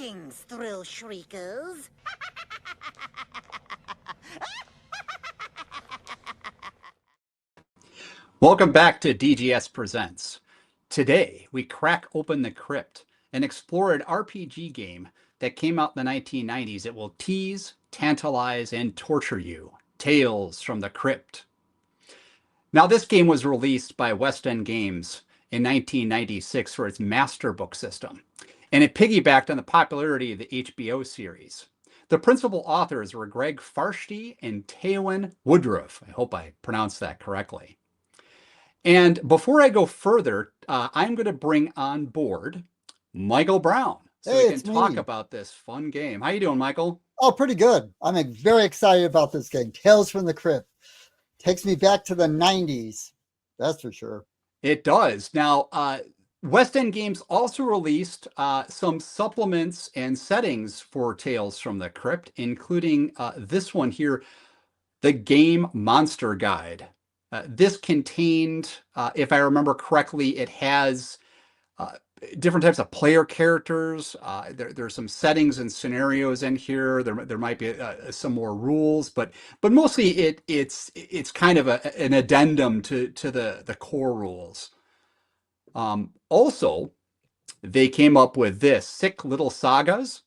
Greetings, thrill shriekers. Welcome back to DGS Presents. Today, we crack open the crypt and explore an RPG game that came out in the 1990s. It will tease, tantalize, and torture you. Tales from the Crypt. Now, this game was released by West End Games in 1996 for its Masterbook system, and it piggybacked on the popularity of the HBO series. The principal authors were Greg Farshtey and Tewan Woodruff. I hope I pronounced that correctly. And before I go further, I'm going to bring on board Michael Brown so Hey, we can it's talk me. about this fun game. How you doing, Michael? Oh, pretty good. I'm very excited about this game. Tales from the Crypt. Takes me back to the 90s. That's for sure. It does. Now, West End Games also released some supplements and settings for Tales from the Crypt, including this one here, the Game Monster Guide. This contained, if I remember correctly, it has different types of player characters. There's some settings and scenarios in here. There might be some more rules, but mostly it's kind of an addendum to the core rules. Also, they came up with this Sick Little Sagas,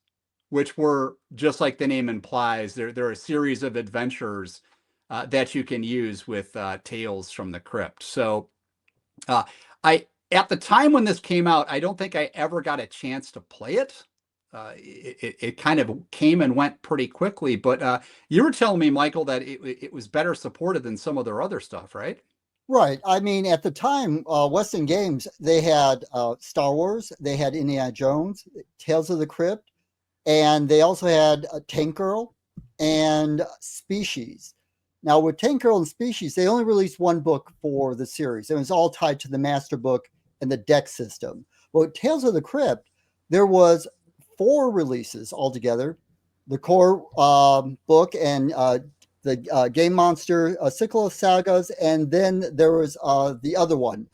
which were just like the name implies. They're a series of adventures that you can use with Tales from the Crypt. So uh, I at the time when this came out, I don't think I ever got a chance to play it. It kind of came and went pretty quickly, but you were telling me, Michael, that it was better supported than some of their other stuff, right? Right. I mean, at the time, Western Games, they had Star Wars, they had Indiana Jones, Tales of the Crypt, and they also had Tank Girl and Species. Now, with Tank Girl and Species, they only released one book for the series. It was all tied to the master book and the deck system. Well, with Tales of the Crypt, there was 4 releases altogether. The core book and the Game Monster, Sickle of Sagas, and then there was the other one.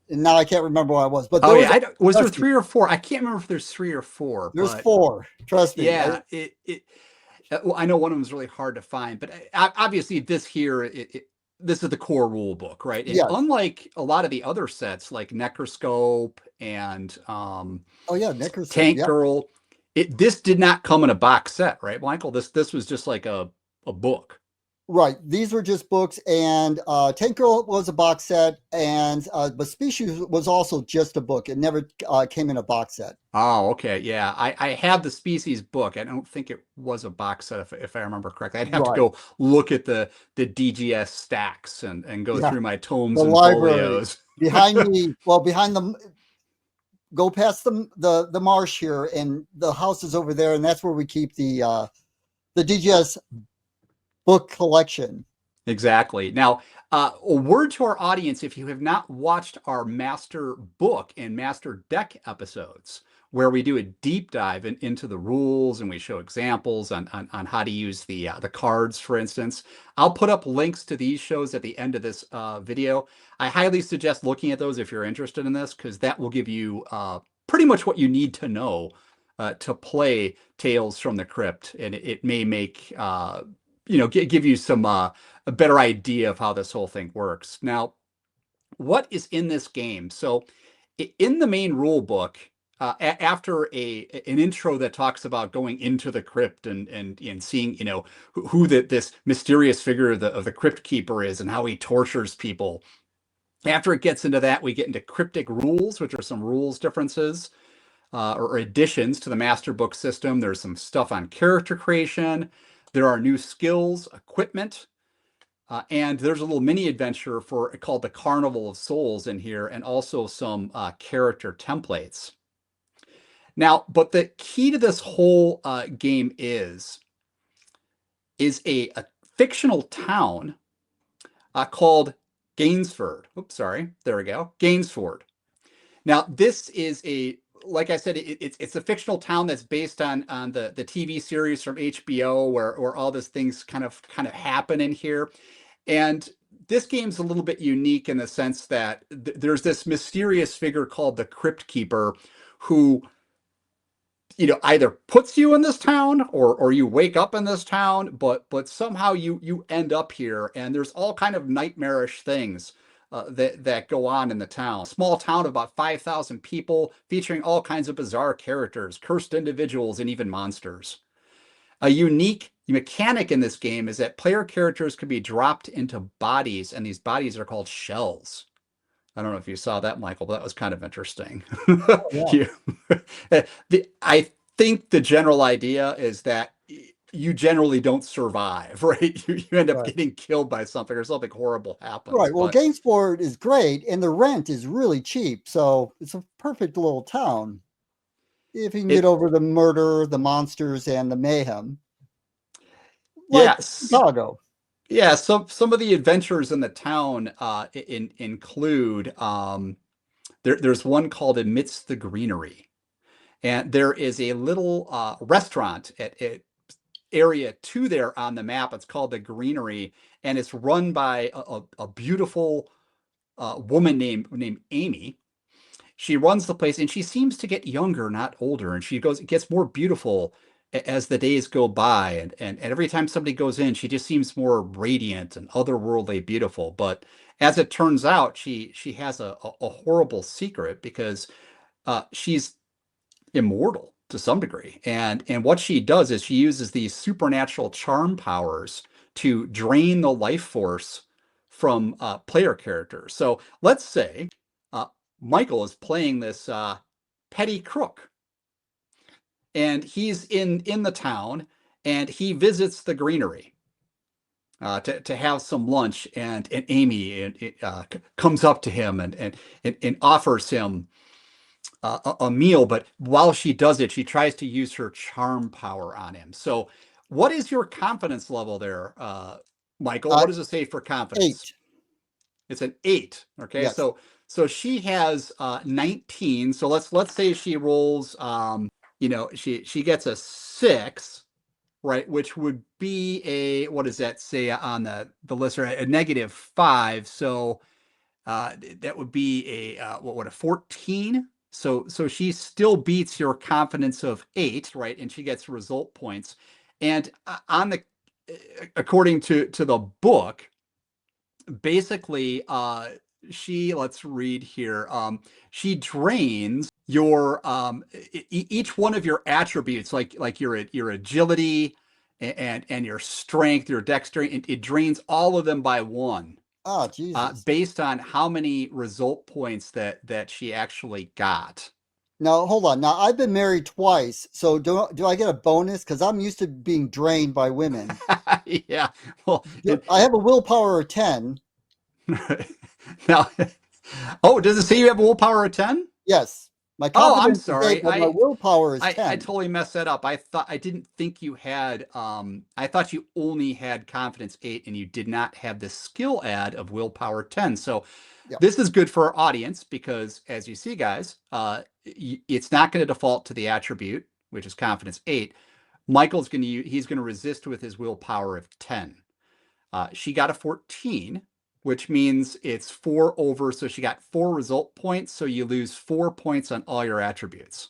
And now I can't remember what it was, but Oh there was, yeah, was there trust me, 3 or 4? I can't remember if there's 3 or 4, there's but 4. Trust me. yeah, well, I know one of them is really hard to find, but obviously this here, this is the core rule book, right? And Yes. unlike a lot of the other sets like Necroscope and Oh yeah, Nickerson. Tank Yep. Girl, this did not come in a box set, right, Michael? This was just like a book. Right. These were just books, and Tank Girl was a box set, and but Species was also just a book. It never came in a box set. Oh, okay, yeah. I have the Species book. I don't think it was a box set if I remember correctly. I'd have to Right. go look at the DGS stacks and go Yeah. through my The tomes and library folios. behind me. Well, behind the go past the marsh here, and the house is over there, and that's where we keep the DGS book collection. Exactly. Now, a word to our audience, if you have not watched our master book and master deck episodes, where we do a deep dive into the rules and we show examples on how to use the cards, for instance, I'll put up links to these shows at the end of this video. I highly suggest looking at those if you're interested in this, because that will give you pretty much what you need to know to play Tales from the Crypt, and it may make give you some a better idea of how this whole thing works. Now, what is in this game? So, in the main rule book, after an intro that talks about going into the crypt and seeing who this mysterious figure of the Cryptkeeper is and how he tortures people. After it gets into that, we get into cryptic rules, which are some rules differences or additions to the master book system. There's some stuff on character creation. There are new skills, equipment, and there's a little mini adventure called the Carnival of Souls in here, and also some character templates. Now, but the key to this whole game is a fictional town called Gainsford. Oops, sorry. There we go. Gainsford. Now, this is like I said, it's a fictional town that's based on the TV series from HBO, where all these things kind of happen in here. And this game's a little bit unique in the sense that there's this mysterious figure called the Cryptkeeper who either puts you in this town or you wake up in this town, but somehow you end up here, and there's all kind of nightmarish things that go on in the town. Small town of about 5,000 people, featuring all kinds of bizarre characters, cursed individuals, and even monsters. A unique mechanic in this game is that player characters can be dropped into bodies, and these bodies are called shells. I don't know if you saw that, Michael, but that was kind of interesting. Yeah. You, I think the general idea is that you generally don't survive, right? You end up Right. getting killed by something or something horrible happens. Right. Well, But Gainsford is great, and the rent is really cheap, so it's a perfect little town if you can get it, over the murder, the monsters, and the mayhem, like yes, Chicago. yeah. Some of the adventures in the town include there's one called Amidst the Greenery, and there is a little restaurant at area 2 there on the map. It's called the Greenery, and it's run by a beautiful woman named Amy. She runs the place, and she seems to get younger, not older, and she gets more beautiful as the days go by. And every time somebody goes in, she just seems more radiant and otherworldly beautiful. But as it turns out, she has a horrible secret, because she's immortal to some degree. And what she does is she uses these supernatural charm powers to drain the life force from player characters. So let's say uh, Michael is playing this petty crook, and he's in the town, and he visits the Greenery to have some lunch, and Amy comes up to him and offers him a meal, but while she does it, she tries to use her charm power on him. So, what is your confidence level there, Michael? Uh, What does it say for confidence? 8. It's an 8. Okay, Yes. so she has 19. So let's say she rolls, she gets a 6, right, which would be a, what does that say on the list? A -5. So that would be a 14. So she still beats your confidence of 8, right? And she gets result points. And on the according to the book, basically let's read here. She drains your each one of your attributes, like your agility and your strength, your dexterity. It drains all of them by 1, Oh, Jesus. based on how many result points that she actually got. Now, hold on. Now, I've been married twice, so do I get a bonus? Because I'm used to being drained by women. Yeah. Well, I have a willpower of 10. now, oh, does it say you have a willpower of 10? Yes. My Oh, I'm confidence is 8, sorry. but my willpower is I 10. totally messed that up. I didn't think you had I thought you only had confidence 8, and you did not have the skill add of willpower 10. So Yeah. this is good for our audience, because as you see, guys, it's not going to default to the attribute, which is confidence 8. He's going to resist with his willpower of 10. She got a 14, which means it's 4 over. So she got 4 result points. So you lose 4 points on all your attributes,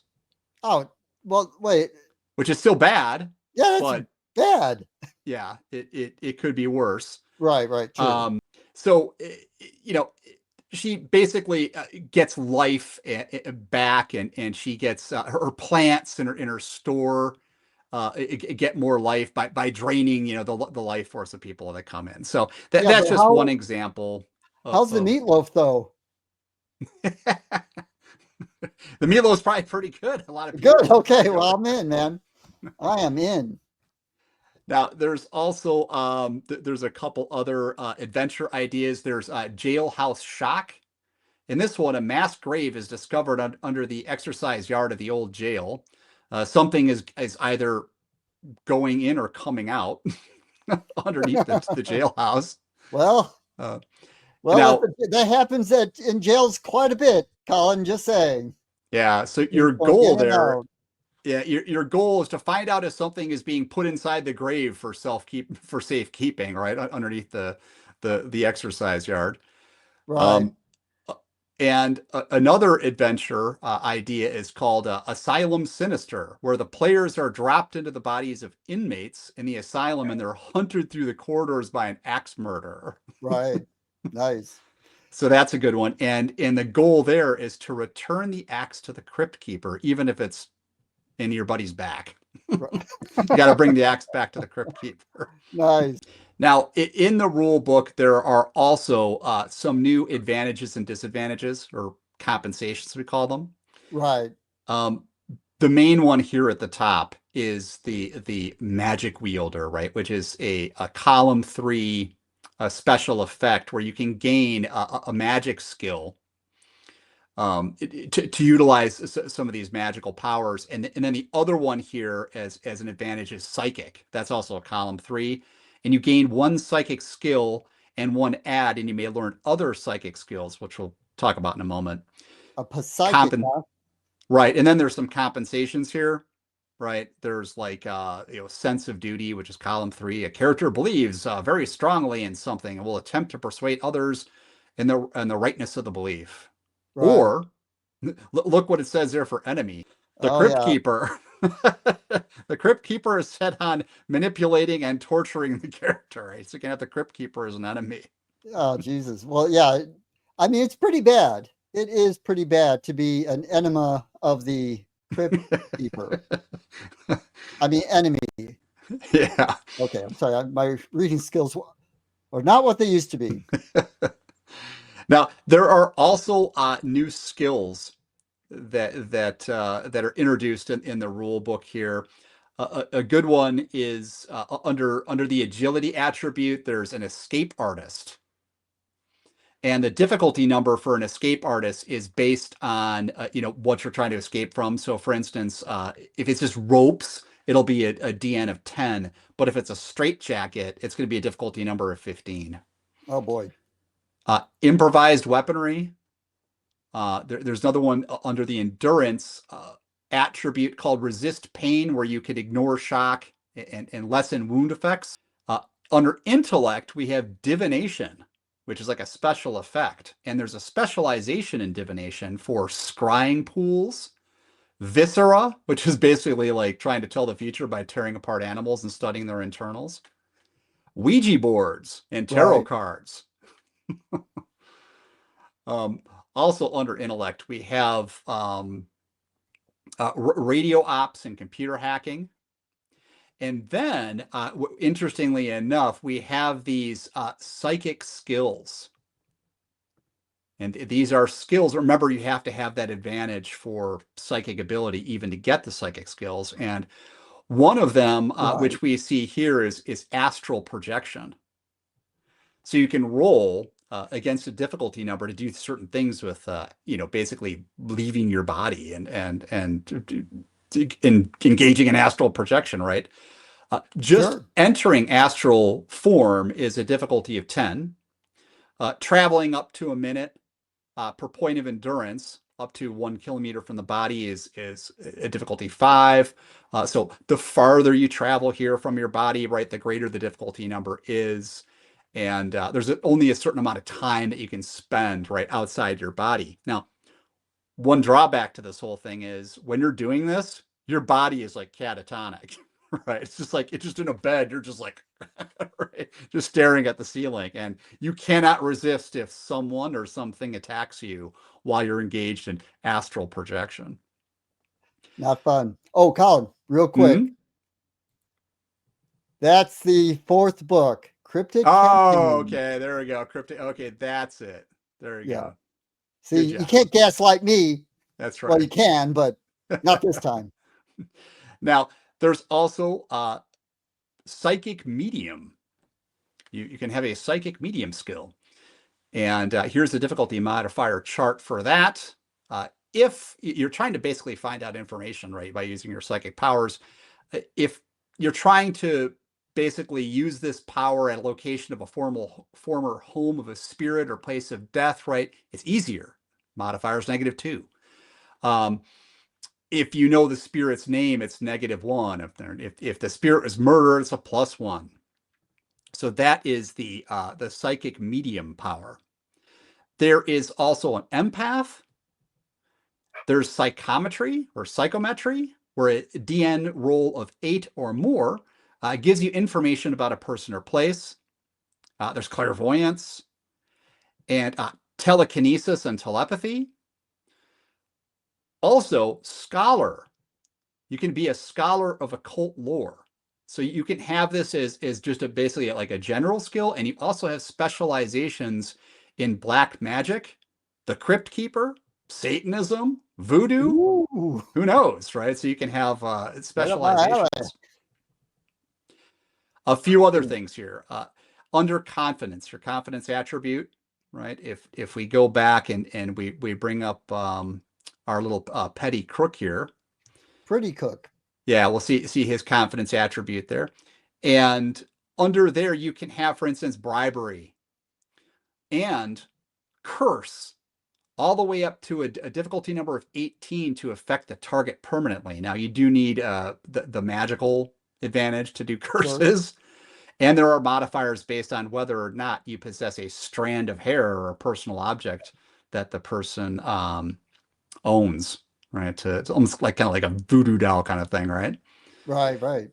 Oh, well, wait. which is still bad, Yeah, that's but bad. yeah, it could be worse. Right, true. So, she basically gets life back, and she gets her plants in her store get more life by draining the life force of people that come in. So Yeah, that's but just one example how's the of meatloaf though? the meatloaf is probably pretty good. A lot of people Good. like Okay. it Well, over I'm in, man. I am in. now. There's also there's a couple other adventure ideas. There's Jailhouse Shock. In this one, a mass grave is discovered under the exercise yard of the old jail. Something is either going in or coming out underneath the jailhouse. Well, Uh, well, now, that happens in jails quite a bit, Colin. Just saying. yeah, so Things your going goal in and there, out. yeah, your goal is to find out if something is being put inside the grave for safekeeping, right, underneath the exercise yard. Right. Um, And another adventure idea is called Asylum Sinister, where the players are dropped into the bodies of inmates in the asylum and they're hunted through the corridors by an axe murderer. Right. Nice. So that's a good one. And the goal there is to return the axe to the Crypt Keeper, even if it's in your buddy's back. Right. You got to bring the axe back to the Crypt Keeper. Nice. Now, in the rule book, there are also some new advantages and disadvantages, or compensations, we call them. Right. Um, the main one here at the top is the magic wielder, right? Which is a column 3 special effect where you can gain a magic skill to utilize some of these magical powers. And then the other one here as an advantage is psychic. That's also a column 3. And you gain 1 psychic skill and 1 add, and you may learn other psychic skills, which we'll talk about in a moment. A psychic, huh? Right. And then there's some compensations here, right? There's like, sense of duty, which is column 3. A character believes very strongly in something and will attempt to persuade others in the rightness of the belief. Right. Or look what it says there for enemy. The Crypt Keeper. The Crypt Keeper is set on manipulating and torturing the character, right? So you can have the Crypt Keeper as an enemy. Oh, Jesus. Well, yeah. I mean, it's pretty bad. It is pretty bad to be an enema of the Crypt Keeper. I mean, enemy. Yeah. Okay, I'm sorry. My reading skills are not what they used to be. Now, there are also new skills that are introduced in the rule book here. A good one is under the agility attribute, there's an escape artist. And the difficulty number for an escape artist is based on what you're trying to escape from. So for instance, if it's just ropes, it'll be a DN of 10. But if it's a straitjacket, it's going to be a difficulty number of 15. Oh boy. Improvised weaponry. There's another one under the endurance attribute called resist pain, where you could ignore shock and lessen wound effects. Under intellect, we have divination, which is like a special effect. And there's a specialization in divination for scrying pools, viscera, which is basically like trying to tell the future by tearing apart animals and studying their internals, Ouija boards, and tarot cards. Also under intellect, we have radio ops and computer hacking. And then, interestingly enough, we have these psychic skills. And these are skills. Remember, you have to have that advantage for psychic ability even to get the psychic skills. And one of them, which we see here, is astral projection. So you can roll against a difficulty number to do certain things with, basically leaving your body and engaging in astral projection, right? Just entering astral form is a difficulty of 10. Traveling up to a minute per point of endurance up to 1 kilometer from the body is a difficulty 5. So the farther you travel here from your body, right, the greater the difficulty number is. And there's only a certain amount of time that you can spend right outside your body. Now, one drawback to this whole thing is when you're doing this, your body is like catatonic, right? It's just like, it's just in a bed. You're just like, right? Just staring at the ceiling, and you cannot resist if someone or something attacks you while you're engaged in astral projection. Not fun. Oh, Colin, real quick. Mm-hmm. That's the 4th book. Cryptic. Oh, okay. There we go. Cryptic. Okay, that's it. There you go. See, you can't gaslight me. That's right. Well, you can, but not this time. Now, there's also psychic medium. You can have a psychic medium skill. And here's the difficulty modifier chart for that. If you're trying to basically find out information, right, by using your psychic powers, if you're trying to basically use this power at a location of a former home of a spirit or place of death, right, it's easier. Modifier is -2. If you know the spirit's name, it's -1. If the spirit was murdered, it's a +1. So that is the psychic medium power. There is also an empath. There's psychometry or psychometry, where a DN roll of 8 or more gives you information about a person or place. There's clairvoyance and telekinesis and telepathy. Also, scholar. You can be a scholar of occult lore. So you can have this as just basically like a general skill, and you also have specializations in black magic, the Cryptkeeper, Satanism, voodoo. Ooh, Who knows, right? So you can have right up my alley. specializations. A few other things here. Under confidence, your confidence attribute, right? If we go back and we bring up our little petty crook here. Pretty cook. Yeah, we'll see his confidence attribute there. And under there, you can have, for instance, bribery and curse, all the way up to a difficulty number of 18 to affect the target permanently. Now, you do need the magical advantage to do curses. Sure. And there are modifiers based on whether or not you possess a strand of hair or a personal object that the person owns, right? It's almost like kind of like a voodoo doll kind of thing, right? Right, right.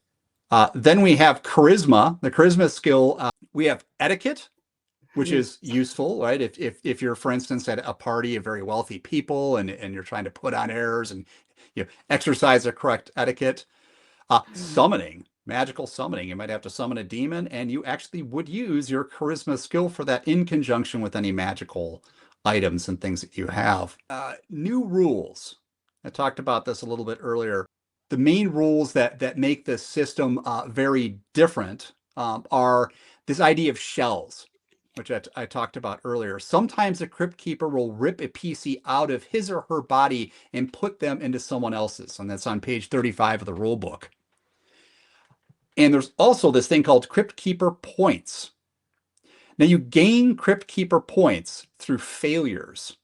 Then we have charisma. The charisma skill. We have etiquette, which is useful, right? If you're, for instance, at a party of very wealthy people and you're trying to put on airs and exercise the correct etiquette. Summoning, magical summoning. You might have to summon a demon, and you actually would use your charisma skill for that in conjunction with any magical items and things that you have. New rules. I talked about this a little bit earlier. The main rules that make this system very different are this idea of shells, which I talked about earlier. Sometimes a Cryptkeeper will rip a PC out of his or her body and put them into someone else's, and that's on page 35 of the rule book. And there's also this thing called Cryptkeeper points. Now, you gain Cryptkeeper points through failures.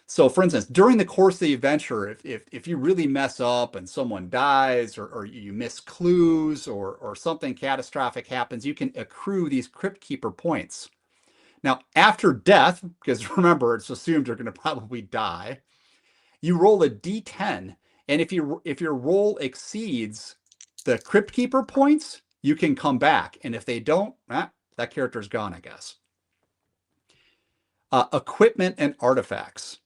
So, for instance, during the course of the adventure, if you really mess up and someone dies or you miss clues or something catastrophic happens, you can accrue these Cryptkeeper points. Now, after death, because remember, it's assumed you're going to probably die, you roll a d10, and if your roll exceeds the Cryptkeeper points, you can come back, and if they don't, that character's gone, I guess. Equipment and artifacts.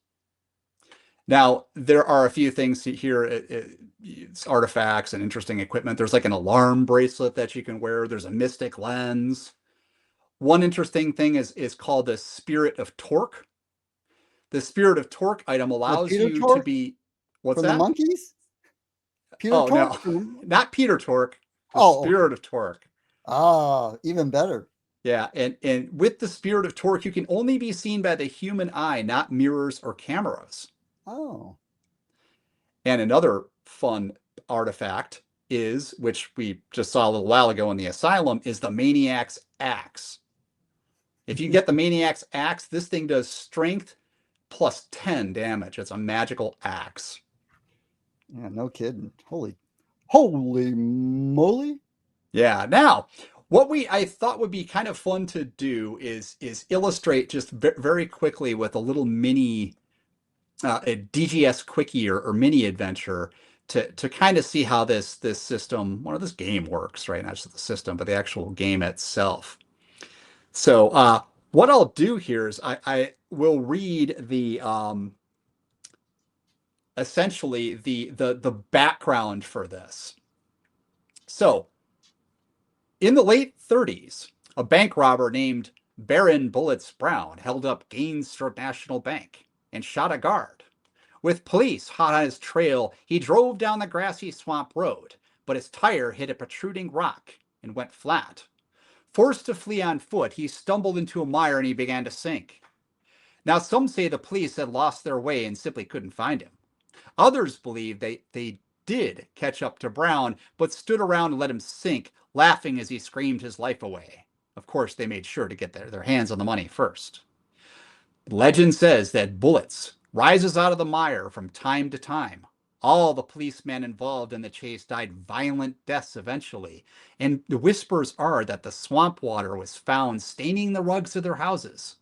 Now, there are a few things here. It's artifacts and interesting equipment. There's like an alarm bracelet that you can wear. There's a mystic lens. One interesting thing is called the Spirit of Torque. The Spirit of Torque item allows you to be... What's that? From the monkeys? Peter Torque? No, not Peter Torque. The Spirit of Torque. Even better. Yeah, and with the Spirit of Torque, you can only be seen by the human eye, not mirrors or cameras. Oh. And another fun artifact is, which we just saw a little while ago in the Asylum, is the Maniac's Axe. If you get the Maniac's Axe, this thing does strength plus 10 damage. It's a magical axe. Yeah, no kidding. Holy moly. Yeah. Now, what I thought would be kind of fun to do is illustrate just very quickly with a little mini a DGS quickie or mini adventure to kind of see how this system, this game works, right? Not just the system, but the actual game itself. So what I'll do here is I will read the essentially the background for this. So in the late 30s, a bank robber named Baron Bullets Brown held up Gainsford National Bank and shot a guard. With police hot on his trail, he drove down the grassy swamp road, but his tire hit a protruding rock and went flat. Forced to flee on foot, he stumbled into a mire and he began to sink. Now, some say the police had lost their way and simply couldn't find him. Others believe they did catch up to Brown, but stood around and let him sink, laughing as he screamed his life away. Of course, they made sure to get their hands on the money first. Legend says that Bullets rises out of the mire from time to time. All the policemen involved in the chase died violent deaths eventually, and the whispers are that the swamp water was found staining the rugs of their houses.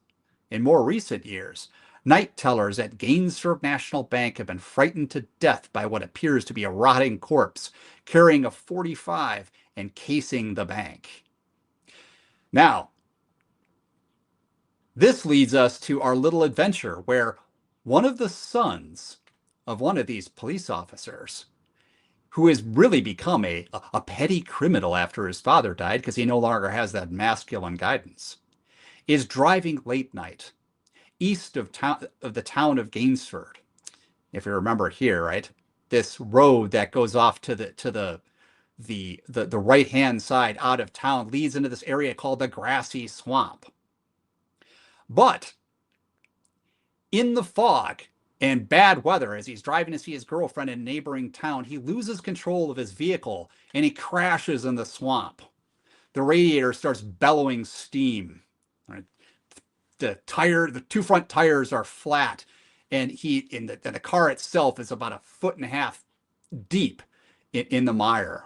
In more recent years, night tellers at Gainsford National Bank have been frightened to death by what appears to be a rotting corpse carrying a .45 and casing the bank. Now, this leads us to our little adventure where one of the sons of one of these police officers, who has really become a petty criminal after his father died because he no longer has that masculine guidance, is driving late night east of the town of Gainsford. If you remember here, right? This road that goes off to the right hand side out of town leads into this area called the Grassy Swamp. But in the fog and bad weather, as he's driving to see his girlfriend in a neighboring town, he loses control of his vehicle and he crashes in the swamp. The radiator starts bellowing steam. Right? The two front tires are flat, and the car itself is about 1.5 feet deep in the mire.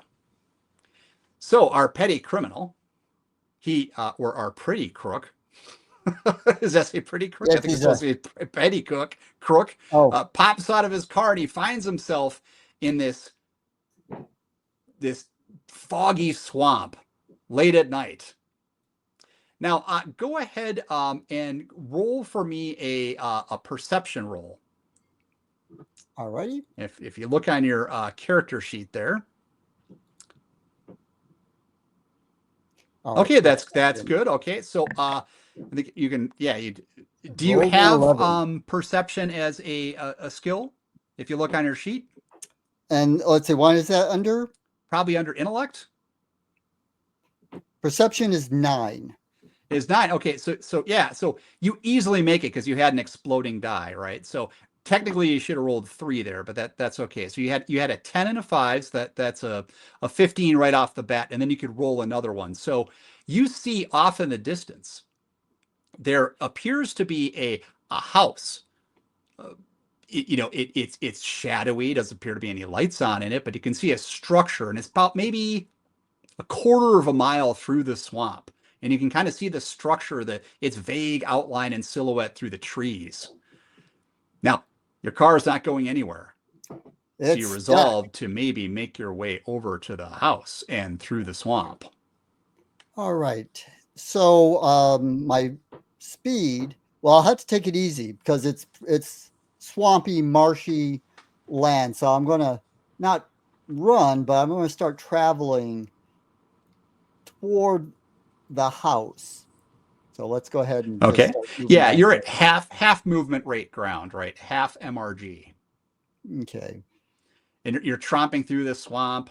So our petty criminal, or our pretty crook, is that a pretty crook? Yes, I think it's he's supposed to be a petty crook, pops out of his car and he finds himself in this foggy swamp late at night. Now, go ahead and roll for me a perception roll. all righty. If you look on your character sheet there. Okay, that's good. Okay, so I think you can. Yeah, do you have perception as a skill? If you look on your sheet. And let's see, what is that under? Probably under intellect. Perception is 9. Is 9. Okay, so yeah, so you easily make it because you had an exploding die, right? So technically you should have rolled 3 there, but that's okay. So you had a 10 and a 5, so that's a 15 right off the bat, and then you could roll another one. So you see off in the distance, there appears to be a house. It's shadowy, doesn't appear to be any lights on in it, but you can see a structure, and it's about maybe 1/4 mile through the swamp. And you can kind of see the structure, its vague outline and silhouette through the trees. Now, your car is not going anywhere. So you resolve to maybe make your way over to the house and through the swamp. All right. So my speed, well, I'll have to take it easy because it's swampy, marshy land. So I'm going to not run, but I'm going to start traveling toward the house. So let's go ahead and okay. Yeah, you're at half movement rate ground, right? Half MRG. Okay. And you're tromping through the swamp,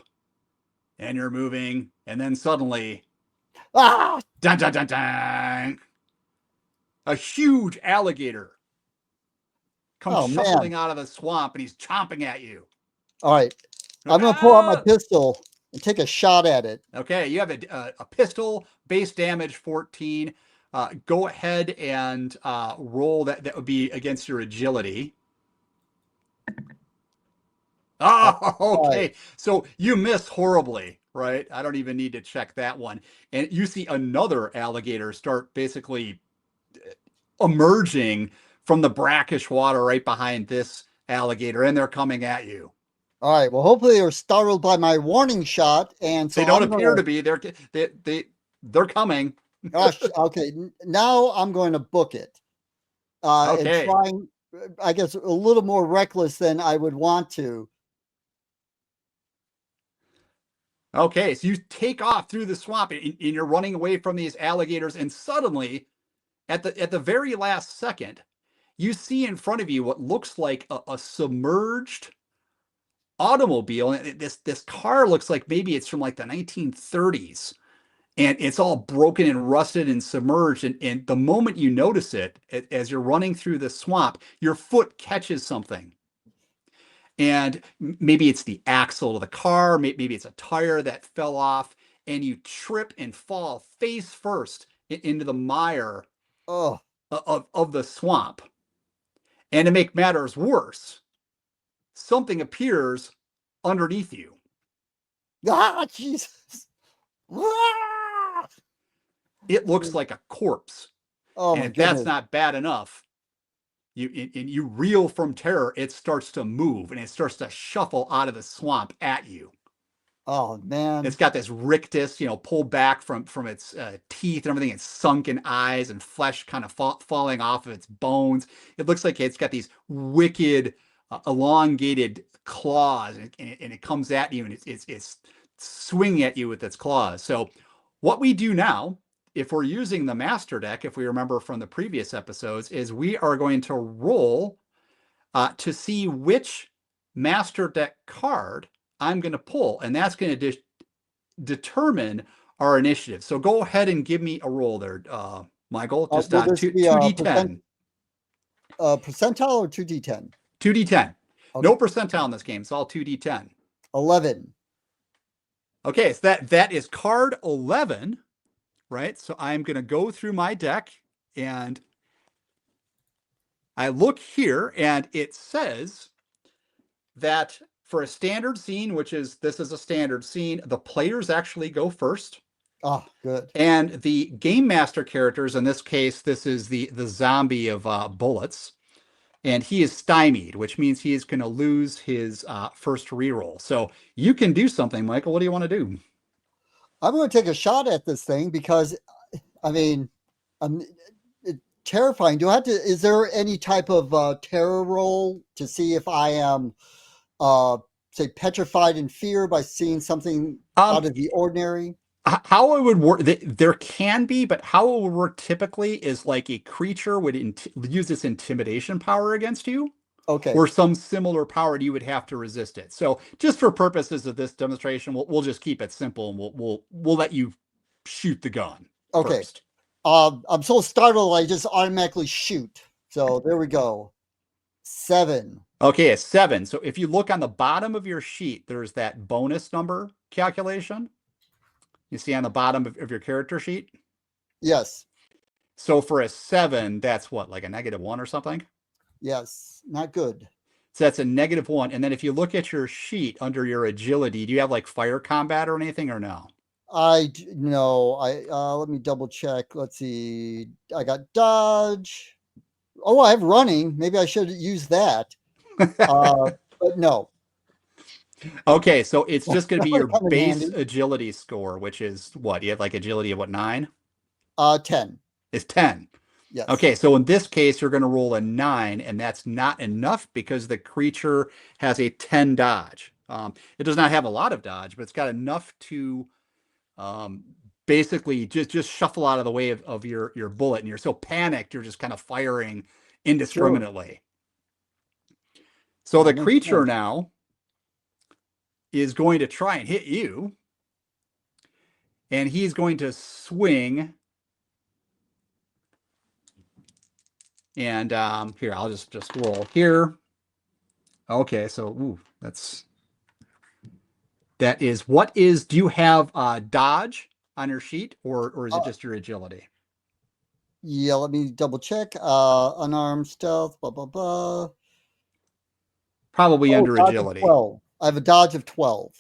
and you're moving, and then suddenly, dun dun dun dun, a huge alligator comes shuffling out of the swamp, and he's chomping at you. All right, I'm going to pull out my pistol and take a shot at it. Okay, you have a pistol, base damage 14. Go ahead and roll that. That would be against your agility. Oh, okay. So you miss horribly, right? I don't even need to check that one. And you see another alligator start basically emerging from the brackish water right behind this alligator, and they're coming at you. All right. Well, hopefully they're startled by my warning shot, and so they don't appear to be. They're coming. Gosh, okay. Now I'm going to book it. Okay. And trying, I guess, a little more reckless than I would want to. Okay, so you take off through the swamp, and you're running away from these alligators, and suddenly, at the very last second, you see in front of you what looks like a submerged automobile. And this car looks like maybe it's from like the 1930s, and it's all broken and rusted and submerged. And the moment you notice it, as you're running through the swamp, your foot catches something. And maybe it's the axle of the car, maybe it's a tire that fell off, and you trip and fall face first into the mire of the swamp. And to make matters worse, something appears underneath you. Ah, Jesus. Ah! It looks like a corpse. Oh And my if that's goodness. not bad enough, you reel from terror, it starts to move and it starts to shuffle out of the swamp at you. Oh It's man. got this rictus, pulled back from its teeth and everything. It's sunken eyes and flesh kind of falling off of its bones. It looks like it's got these wicked, elongated claws, and it comes at you, and it's swinging at you with its claws. So, what we do now, if we're using the master deck, if we remember from the previous episodes, is we are going to roll to see which master deck card I'm going to pull, and that's going to determine our initiative. So go ahead and give me a roll there, Michael. Just Will this be a 2d10. percentile or 2d10? 2d10. Okay. No percentile in this game. It's all 2d10. 11. Okay, so that is card 11, right? So I'm going to go through my deck and I look here and it says that for a standard scene, this is a standard scene, the players actually go first. Ah, good. And the game master characters, in this case, this is the zombie of bullets, and he is stymied, which means he is going to lose his first reroll. So you can do something, Michael. What do you want to do? I'm going to take a shot at this thing because, I mean, it's terrifying. Do I have to? Is there any type of terror roll to see if I am, say, petrified in fear by seeing something out of the ordinary? How it would work, there can be, but how it would work typically is like a creature would use its intimidation power against you, Okay. or some similar power, and you would have to resist it. So just for purposes of this demonstration, we'll just keep it simple, and we'll let you shoot the gun Okay. first. I'm so startled I just automatically shoot. So there we go. 7. Okay, a 7. So if you look on the bottom of your sheet, there's that bonus number calculation. You see on the bottom of your character sheet? Yes. So for a 7, that's what, like a -1 or something? Yes. Not good. So that's a -1. And then if you look at your sheet under your agility, do you have like fire combat or anything, or no? No. Let me double check. Let's see. I got dodge. Oh, I have running. Maybe I should use that. But no. Okay, so it's just going to That be would your come in base handy. agility score, which is what? You have like agility of what, 9? 10. It's 10. Yes. Okay, so in this case, you're going to roll a 9, and that's not enough because the creature has a 10 dodge. It does not have a lot of dodge, but it's got enough to um, basically just shuffle out of the way of your bullet, and you're so panicked, you're just kind of firing Sure. indiscriminately. So the That makes creature sense. now is going to try and hit you, and he's going to swing. And here, I'll just roll here. Okay, so do you have dodge on your sheet, or is it Uh, just your agility? yeah, let me double check. Unarmed stealth, blah, blah, blah. Probably Oh, under dodge of agility. 12. I have a dodge of 12.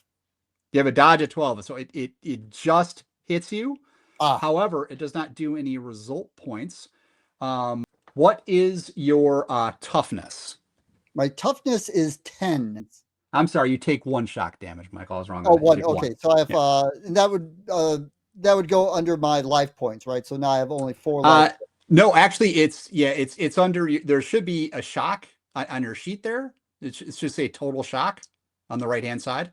You have a dodge at 12, so it just hits you. Ah, However, it does not do any result points. What is your toughness? my toughness is 10. I'm sorry, you take 1 shock damage, Michael. I was wrong on Oh, that. You 1. take 1. Okay, so I have Yeah. and that would go under my life points, right? So now I have only 4 life. No, actually, it's under. There should be a shock on your sheet there. It's just a total shock on the right hand side.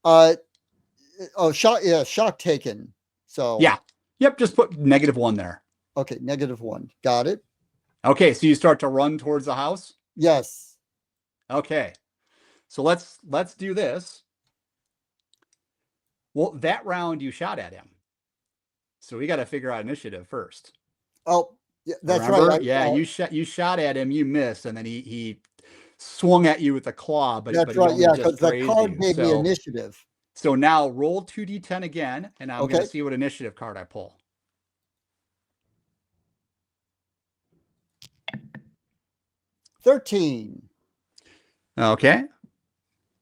Uh, oh, shock. Yeah, shock taken. So Yeah. Yep. Just put -1 there. okay, -1. Got it. Okay. So you start to run towards the house. Yes. Okay. So let's do this. Well, that round you shot at him. So we got to figure out initiative first. Oh, yeah, that's Remember? right. Yeah, you shot at him, you missed, and then he swung at you with a claw, but That's he right. only Yeah, just because that grazed card you. gave me initiative. So now roll 2d10 again, and I'm going Okay. to see what initiative card I pull. 13. Okay.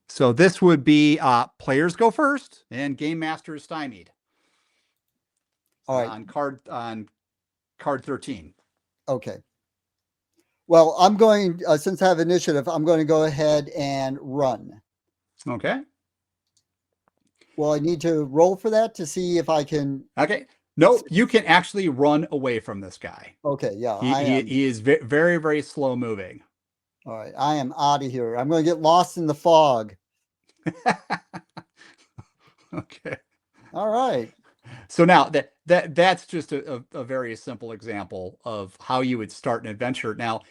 So this would be players go first, and game master is stymied. All right. On card 13. Okay. Well, I'm going, since I have initiative, I'm going to go ahead and run. Okay. Well, I need to roll for that to see if I can. Okay. Nope. You can actually run away from this guy. Okay, yeah, He I he, am. he is very, very slow moving. All right, I am out of here. I'm going to get lost in the fog. Okay. All right. So now that's just a very simple example of how you would start an adventure. Now,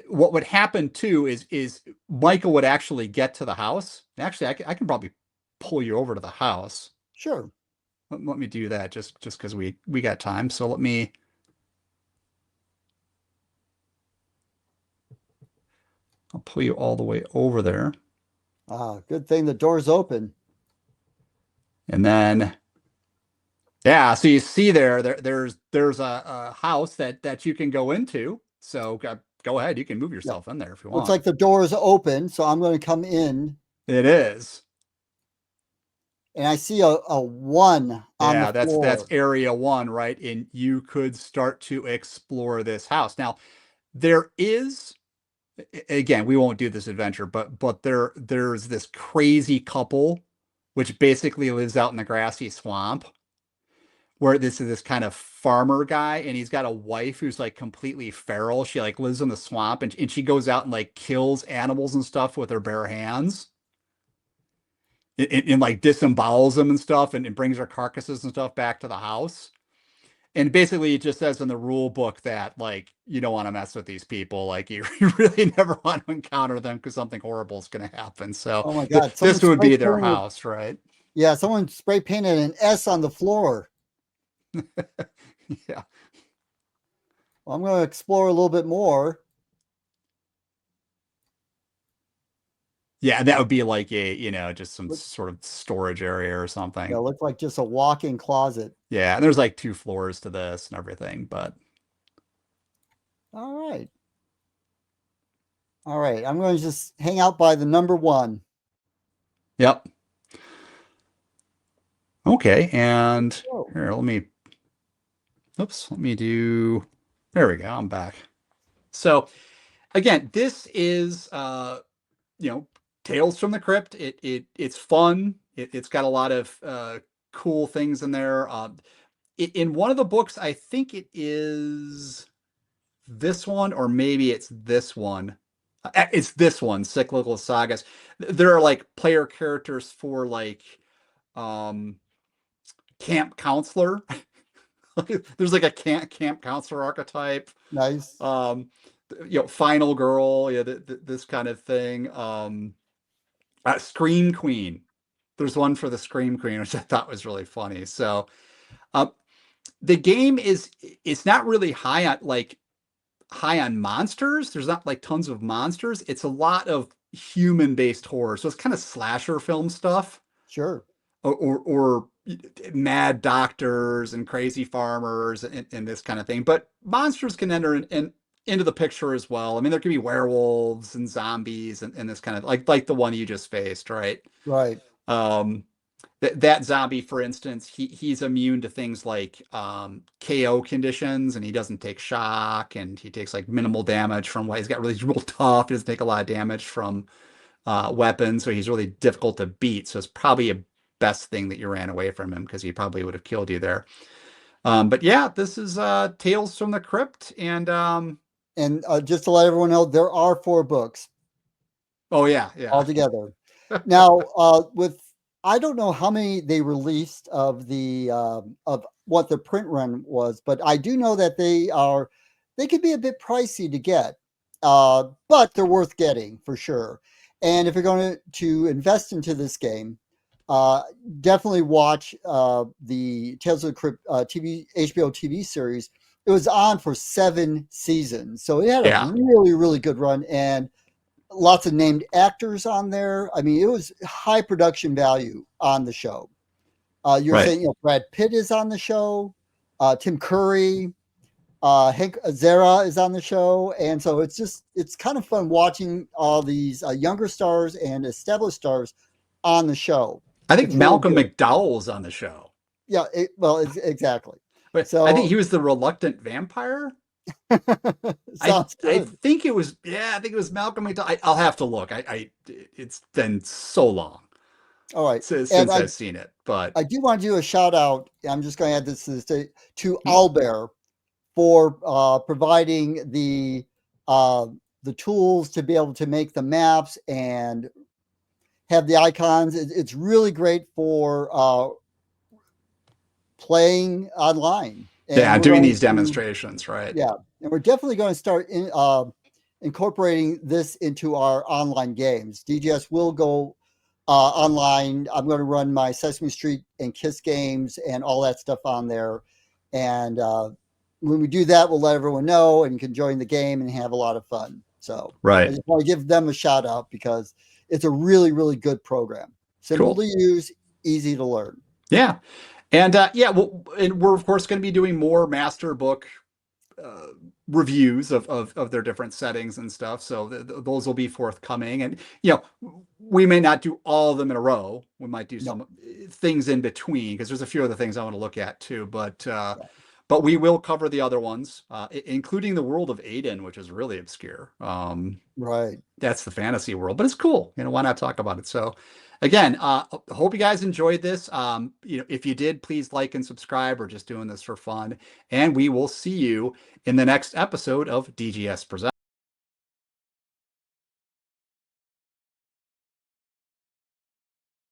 what would happen too is Michael would actually get to the house. Actually, I can probably pull you over to the house. Sure. Let me do that just because we got time. So I'll pull you all the way over there. Ah, good thing the door's open. And then, yeah, so you see there's a house that you can go into. So go ahead, you can move Yeah. yourself in there if you Looks want. like the door is open, so I'm going to come in, It is. and I see a 1 on the Yeah, that's floor. area 1, right? And you could start to explore this house. Now, there is again, we won't do this adventure, but there's this crazy couple which basically lives out in the grassy swamp where this is this kind of farmer guy and he's got a wife who's like completely feral. She like lives in the swamp and she goes out and like kills animals and stuff with her bare hands and like disembowels them and stuff and brings her carcasses and stuff back to the house. And basically it just says in the rule book that like you don't want to mess with these people. Like you really never want to encounter them because something horrible is going to happen. So Oh my God! this Someone would spray be their painted. house, right? Yeah, someone spray painted an S on the floor. Yeah. Well, I'm going to explore a little bit more. Yeah, that would be like just some Look, sort of storage area or yeah, something. looks like just a walk-in closet. Yeah, and there's like 2 floors to this and everything, but All right. All right. I'm going to just hang out by the number 1. yep. Okay, and Oh, here, let me do, there we go, I'm back. So again, this is you know, Tales from the Crypt. It's fun. It's got a lot of cool things in there. In one of the books, I think it is this one, or maybe it's this one. It's this one, Cyclical Sagas. There are like player characters for like um camp counselor. There's like a camp counselor archetype. nice. Um, final girl, yeah, this kind of thing. Scream Queen. There's one for the Scream Queen, which I thought was really funny. So, uh, the game is it's not really high on monsters. There's not like tons of monsters. It's a lot of human-based horror. So it's kind of slasher film stuff, Sure. or mad doctors and crazy farmers and this kind of thing. But monsters can enter into the picture as well. I mean, there could be werewolves and zombies and this kind of like the one you just faced, right? Right. Um, that zombie, for instance, he's immune to things like KO conditions, and he doesn't take shock, and he takes like minimal damage from what he's got. Really, he's real tough. He doesn't take a lot of damage from weapons, so he's really difficult to beat. So it's probably a best thing that you ran away from him because he probably would have killed you there. But yeah, this is Tales from the Crypt, and And just to let everyone know, there are 4 books oh yeah. altogether. Now, with I don't know how many they released of the of what the print run was, but I do know that they could be a bit pricey to get, but they're worth getting for sure. And if you're going to invest into this game, uh, definitely watch the Tales of the Crypt TV HBO TV series. It was on for 7 seasons, so it had a Yeah, really really good run and lots of named actors on there. I mean, it was high production value on the show. You're right. saying, Brad Pitt is on the show, Tim Curry, Hank Azaria is on the show, and so it's kind of fun watching all these younger stars and established stars on the show. I think It's really Malcolm good. McDowell's on the show. Yeah, exactly. But I think So he was the reluctant vampire. I sounds I good. think it was, yeah, I think it was Malcolm McDowell. I'll have to look. It's been so long All right. And since I've seen it, but I do want to do a shout out. I'm just going to add this to hmm, Owlbear for providing uh, the tools to be able to make the maps and have the icons. It's really great for playing online, and yeah, we're doing going these to demonstrations, right? yeah, and we're definitely going to start incorporating this into our online games. DGS will go online. I'm going to run my Sesame Street and Kiss games and all that stuff on there. And when we do that, we'll let everyone know and you can join the game and have a lot of fun. So I Right. just want to give them a shout out because it's a really, really good program. Simple Cool. to use, easy to learn. Yeah. And yeah, well, and we're of course going to be doing more master book uh, reviews of their different settings and stuff. So those will be forthcoming. And we may not do all of them in a row. We might do No, some things in between because there's a few other things I want to look at too. yeah, But we will cover the other ones, including the world of Aiden, which is really obscure. right. That's the fantasy world, but it's cool. Why not talk about it? So again, hope you guys enjoyed this. If you did, please like and subscribe. We're just doing this for fun. And we will see you in the next episode of DGS Presents.